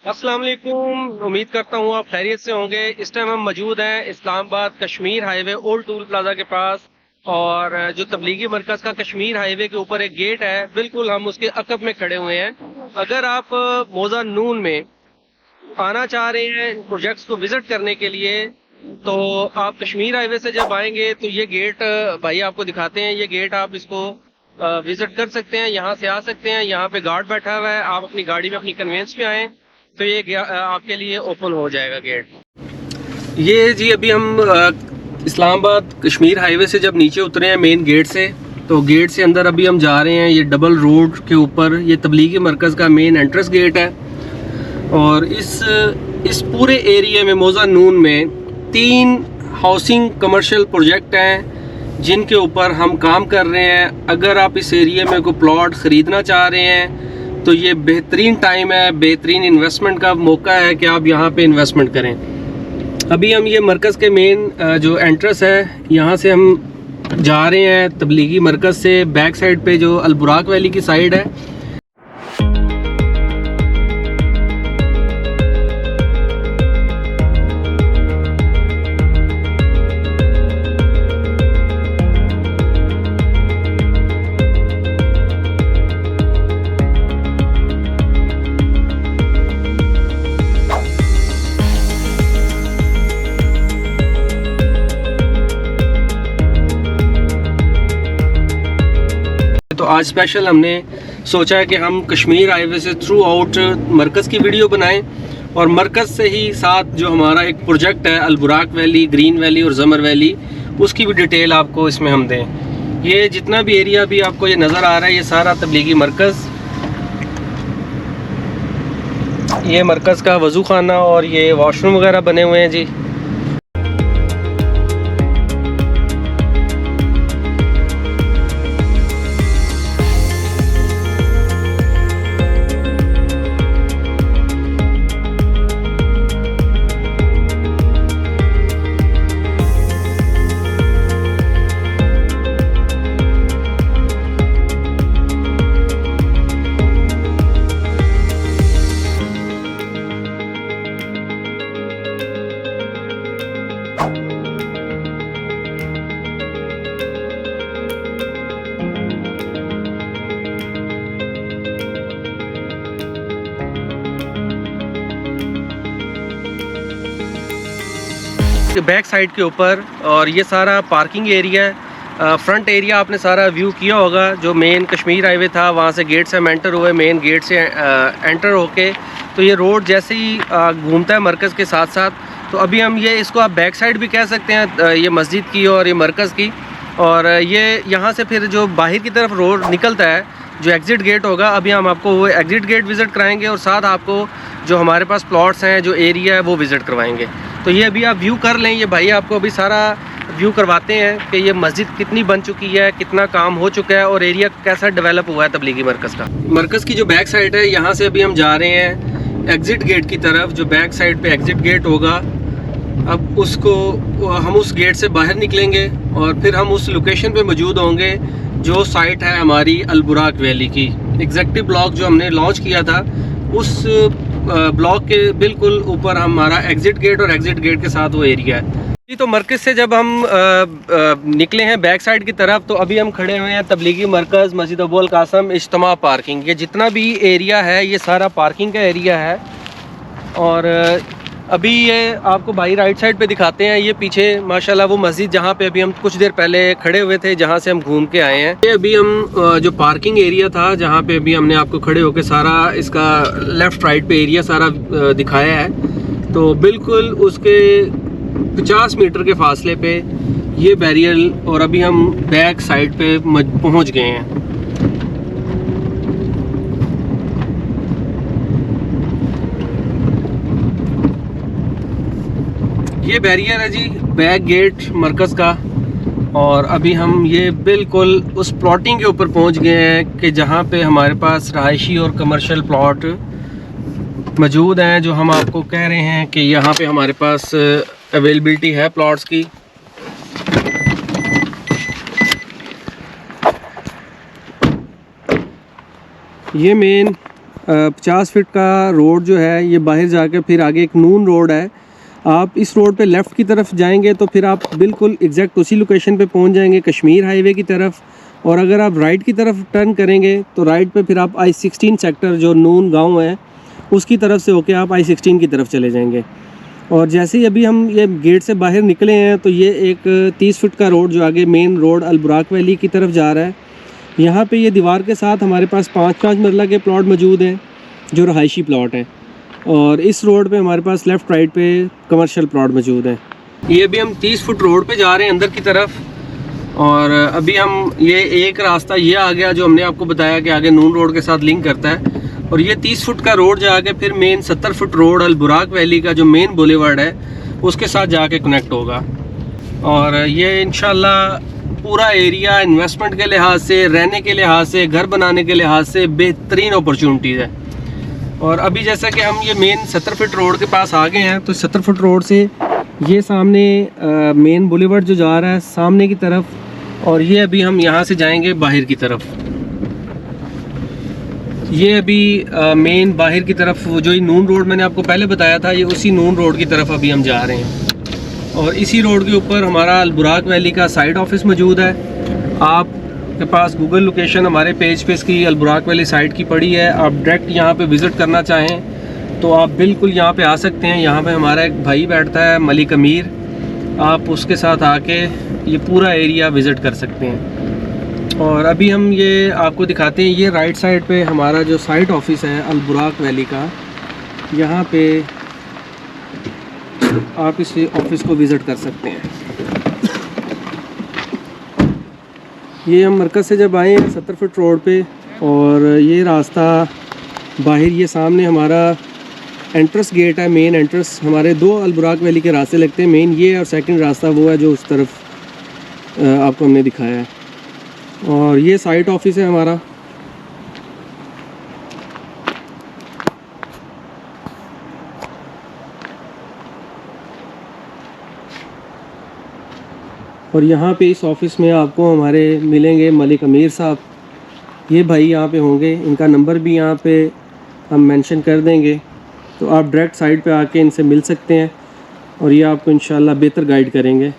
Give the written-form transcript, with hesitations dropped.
अस्सलाम वालेकुम। उम्मीद करता हूँ आप खैरियत से होंगे। इस टाइम हम मौजूद हैं Islamabad Kashmir highway old toll plaza के पास, और जो तबलीगी मरकज़ का कश्मीर हाईवे के ऊपर एक गेट है, बिल्कुल हम उसके अकब में खड़े हुए हैं। अगर आप मौज़ा नून में आना चाह रहे हैं प्रोजेक्ट्स को विजिट करने के लिए, तो आप कश्मीर हाईवे से जब आएंगे तो ये गेट भाई आपको दिखाते हैं। ये गेट आप इसको विजिट कर सकते हैं, यहाँ से आ सकते हैं। यहाँ पे गार्ड बैठा हुआ है, आप अपनी गाड़ी में अपनी कन्वेंस में आए तो ये आपके लिए ओपन हो जाएगा गेट। ये जी अभी हम इस्लामाबाद कश्मीर हाईवे से जब नीचे उतरे हैं मेन गेट से, तो गेट से अंदर अभी हम जा रहे हैं। ये डबल रोड के ऊपर ये तबलीगी मरकज़ का मेन एंट्रेंस गेट है। और इस पूरे एरिया में मौज़ा नून में 3 हाउसिंग कमर्शियल प्रोजेक्ट हैं जिनके ऊपर हम काम कर रहे हैं। अगर आप इस एरिया में कोई प्लॉट ख़रीदना चाह रहे हैं तो ये बेहतरीन टाइम है, बेहतरीन इन्वेस्टमेंट का मौका है कि आप यहाँ पे इन्वेस्टमेंट करें। अभी हम ये मरकज़ के मेन जो एंट्रेंस है, यहाँ से हम जा रहे हैं तबलीगी मरकज़ से। बैक साइड पे जो अलबुराक वैली की साइड है, तो आज स्पेशल हमने सोचा है कि हम कश्मीर हाईवे से थ्रू आउट मरकज़ की वीडियो बनाएं, और मरकज़ से ही साथ जो हमारा एक प्रोजेक्ट है अलबुराक वैली, ग्रीन वैली और ज़मर वैली, उसकी भी डिटेल आपको इसमें हम दें। ये जितना भी एरिया भी आपको ये नज़र आ रहा है, ये सारा तबलीगी मरकज़, ये मरकज़ का वज़ू खाना और ये वॉशरूम वगैरह बने हुए हैं जी। बैक साइड के ऊपर, और ये सारा पार्किंग एरिया है। फ्रंट एरिया आपने सारा व्यू किया होगा। जो मेन कश्मीर हाईवे था वहाँ से गेट से हम एंटर हुए, मेन गेट से एंटर होके तो ये रोड जैसे ही घूमता है मरकज़ के साथ साथ, तो अभी हम ये इसको आप बैक साइड भी कह सकते हैं, ये मस्जिद की और ये मरकज़ की। और ये यहाँ से फिर जो बाहर की तरफ रोड निकलता है, जो एग्ज़िट गेट होगा, अभी हम आपको वो एग्ज़िट गेट विज़िट कराएंगे और साथ आपको जो हमारे पास प्लॉट्स हैं, जो एरिया है, वो विज़िट करवाएंगे। तो ये अभी आप व्यू कर लें। ये भाई आपको अभी सारा व्यू करवाते हैं कि ये मस्जिद कितनी बन चुकी है, कितना काम हो चुका है और एरिया कैसा डेवलप हुआ है तबलीगी मरकज़ का। मरकज़ की जो बैक साइड है, यहाँ से अभी हम जा रहे हैं एग्ज़िट गेट की तरफ। जो बैक साइड पे एग्ज़िट गेट होगा, अब उसको हम उस गेट से बाहर निकलेंगे और फिर हम उस लोकेशन पे मौजूद होंगे जो साइट है हमारी अलबुराक वैली की। एग्जेक्टिव ब्लॉक जो हमने लॉन्च किया था, उस ब्लॉक के बिल्कुल ऊपर हमारा एग्ज़िट गेट और एग्ज़िट गेट के साथ वो एरिया है जी। तो मरकज़ से जब हम निकले हैं बैक साइड की तरफ, तो अभी हम खड़े हुए हैं तबलीगी मरकज़, मस्जिद अबुल कासम, इज्तिमा पार्किंग। ये जितना भी एरिया है ये सारा पार्किंग का एरिया है। और अभी ये आपको भाई राइट साइड पे दिखाते हैं। ये पीछे माशाल्लाह वो मस्जिद जहाँ पे अभी हम कुछ देर पहले खड़े हुए थे, जहाँ से हम घूम के आए हैं। ये अभी हम जो पार्किंग एरिया था, जहाँ पे अभी हमने आपको खड़े होकर सारा इसका लेफ़्ट राइट पे एरिया सारा दिखाया है, तो बिल्कुल उसके 50 मीटर के फासले पे ये बैरियर, और अभी हम बैक साइड पे पहुँच गए हैं। ये बैरियर है जी बैक गेट मरकज़ का। और अभी हम ये बिल्कुल उस प्लॉटिंग के ऊपर पहुंच गए हैं कि जहां पे हमारे पास रहायशी और कमर्शियल प्लॉट मौजूद हैं, जो हम आपको कह रहे हैं कि यहाँ पे हमारे पास अवेलेबिलिटी है प्लॉट्स की। ये मेन 50 फीट का रोड जो है ये बाहर जाके फिर आगे एक नून रोड है। आप इस रोड पे लेफ़्ट की तरफ जाएंगे तो फिर आप बिल्कुल एग्जैक्ट उसी लोकेशन पे पहुंच जाएंगे कश्मीर हाईवे की तरफ। और अगर आप राइट की तरफ टर्न करेंगे तो राइट पे फिर आप I-16 सेक्टर जो नून गांव है उसकी तरफ से होके आप I-16 की तरफ चले जाएंगे। और जैसे ही अभी हम ये गेट से बाहर निकले हैं तो ये एक 30 फीट का रोड जो आगे मेन रोड अल-बुराक वैली की तरफ जा रहा है। यहाँ पे ये दीवार के साथ हमारे पास 5-5 मरला के प्लॉट मौजूद हैं जो रहायशी प्लॉट हैं। और इस रोड पे हमारे पास लेफ़्ट राइट पे कमर्शियल प्लॉट मौजूद हैं। ये अभी हम 30 फुट रोड पे जा रहे हैं अंदर की तरफ। और अभी हम ये एक रास्ता ये आ गया जो हमने आपको बताया कि आगे नून रोड के साथ लिंक करता है। और ये 30 फुट का रोड जाके फिर मेन 70 फुट रोड अल-बुराक वैली का जो मेन बुलेवार्ड है उसके साथ जाके कनेक्ट होगा। और ये इंशाल्लाह पूरा एरिया इन्वेस्टमेंट के लिहाज से, रहने के लिहाज से, घर बनाने के लिहाज से बेहतरीन अपॉर्चुनिटीज़ है। और अभी जैसा कि हम ये मेन 70 फुट रोड के पास आ गए हैं तो 70 फुट रोड से ये सामने मेन बुलेवार्ड जो जा रहा है सामने की तरफ। और ये अभी हम यहाँ से जाएंगे बाहर की तरफ। ये अभी मेन बाहर की तरफ जो ये नून रोड मैंने आपको पहले बताया था ये उसी नून रोड की तरफ अभी हम जा रहे हैं। और इसी रोड के ऊपर हमारा अल-बुराक वैली का साइड ऑफिस मौजूद है। आपके पास गूगल लोकेशन हमारे पेज पे इसकी अल-बुराक वैली साइट की पड़ी है। आप डायरेक्ट यहाँ पे विज़िट करना चाहें तो आप बिल्कुल यहाँ पे आ सकते हैं। यहाँ पे हमारा एक भाई बैठता है मलिक अमीर, आप उसके साथ आके ये पूरा एरिया विज़िट कर सकते हैं। और अभी हम ये आपको दिखाते हैं, ये राइट साइड पे हमारा जो साइट ऑफिस है अल-बुराक वैली का, यहाँ पे आप इस ऑफिस को विज़िट कर सकते हैं। ये हम मरकज़ से जब आए हैं 70 फुट रोड पे और ये रास्ता बाहर ये सामने हमारा एंट्रेंस गेट है, मेन एंट्रेंस। हमारे 2 अल-बुराक वैली के रास्ते लगते हैं, मेन ये और सेकंड रास्ता वो है जो उस तरफ आपको हमने दिखाया है। और ये साइट ऑफिस है हमारा। और यहाँ पे इस ऑफ़िस में आपको हमारे मिलेंगे मलिक अमीर साहब। ये भाई यहाँ पे होंगे, इनका नंबर भी यहाँ पे हम मेंशन कर देंगे तो आप डायरेक्ट साइट पे आके इनसे मिल सकते हैं और ये आपको इंशाल्लाह बेहतर गाइड करेंगे।